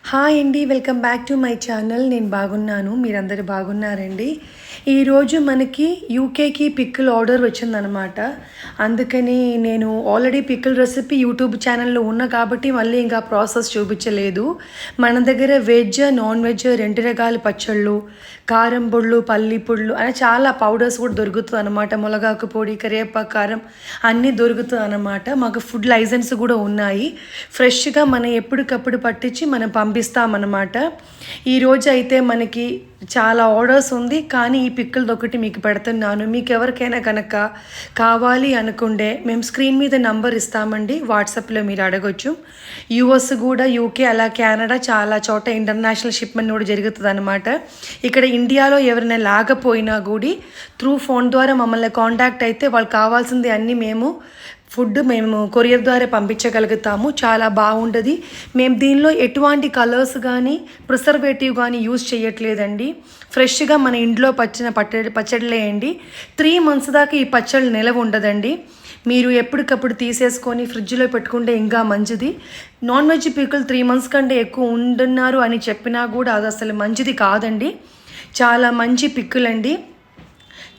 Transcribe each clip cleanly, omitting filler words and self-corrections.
Hi అండి, welcome back to my channel. నేను బాగున్నాను, మీరందరూ బాగున్నారండి. ఈరోజు మనకి యూకేకి పికిల్ ఆర్డర్ వచ్చిందనమాట. అందుకని నేను ఆల్రెడీ పికిల్ రెసిపీ యూట్యూబ్ ఛానల్లో ఉన్న కాబట్టి మళ్ళీ ఇంకా ప్రాసెస్ చూపించలేదు. మన దగ్గర వెజ్, నాన్ వెజ్ రెండు రకాల పచ్చళ్ళు, కారం పొడులు, పల్లి పొడులు అని చాలా పౌడర్స్ కూడా దొరుకుతుంది అనమాట. మునగాకు పొడి, కరివేపాకు కారం అన్నీ దొరుకుతుంది అనమాట. మాకు ఫుడ్ లైసెన్స్ కూడా ఉన్నాయి. ఫ్రెష్గా మనం ఎప్పటికప్పుడు పట్టించి మనం పంపిస్తామన్నమాట. ఈరోజు అయితే మనకి చాలా ఆర్డర్స్ ఉంది, కానీ ఈ పిక్కలది ఒకటి మీకు పెడుతున్నాను. మీకు ఎవరికైనా కనుక కావాలి అనుకుంటే మేము స్క్రీన్ మీద నంబర్ ఇస్తామండి, వాట్సాప్లో మీరు అడగొచ్చు. యూఎస్ కూడా, యూకే, అలా కెనడా చాలా చోట ఇంటర్నేషనల్ షిప్మెంట్ కూడా జరుగుతుంది అనమాట. ఇక్కడ ఇండియాలో ఎవరైనా లాగపోయినా కూడా త్రూ ఫోన్ ద్వారా మమ్మల్ని కాంటాక్ట్ అయితే వాళ్ళు కావాల్సింది అన్నీ మేము కొరియర్ ద్వారా పంపించగలుగుతాము. చాలా బాగుంటుంది. మేము దీనిలో ఎటువంటి కలర్స్ కానీ ప్రిజర్వేటివ్ కానీ యూజ్ చేయట్లేదండి. ఫ్రెష్గా మన ఇంట్లో పచ్చడిలేయండి. 3 months దాకా ఈ పచ్చళ్ళు నిలవ ఉండదండి. మీరు ఎప్పటికప్పుడు తీసేసుకొని ఫ్రిడ్జ్లో పెట్టుకుంటే ఇంకా మంచిది. నాన్ వెజ్ పికిల్ 3 months కంటే ఎక్కువ ఉంటున్నారు అని చెప్పినా కూడా అది అసలు మంచిది కాదండి. చాలా మంచి పిక్కుల్ అండి.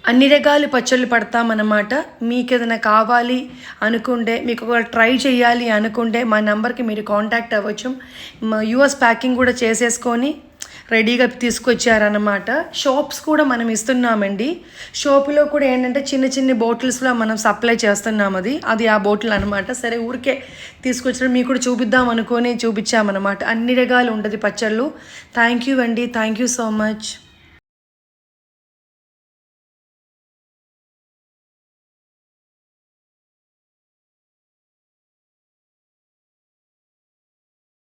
అన్ని రకాల పచ్చళ్ళు పడతామన్నమాట. మీకు ఏదైనా కావాలి అనుకుంటే, మీకు ఒక ట్రై చేయాలి అనుకుంటే మా నెంబర్కి మీరు కాంటాక్ట్ అవ్వచ్చు. మా యూఎస్ ప్యాకింగ్ కూడా చేసేసుకొని రెడీగా తీసుకొచ్చారన్నమాట. షాప్స్ కూడా మనం ఇస్తున్నామండి. షాపులో కూడా ఏంటంటే చిన్న చిన్న బాటిల్స్లో మనం సప్లై చేస్తున్నాం. అది ఆ బాటిల్ అనమాట. సరే ఊరికే తీసుకొచ్చడం మీకు కూడా చూపిద్దాం అనుకొని చూపించామన్నమాట. అన్ని రకాలు ఉంటుంది పచ్చళ్ళు. థ్యాంక్ యూ అండి, థ్యాంక్ యూ సో మచ్.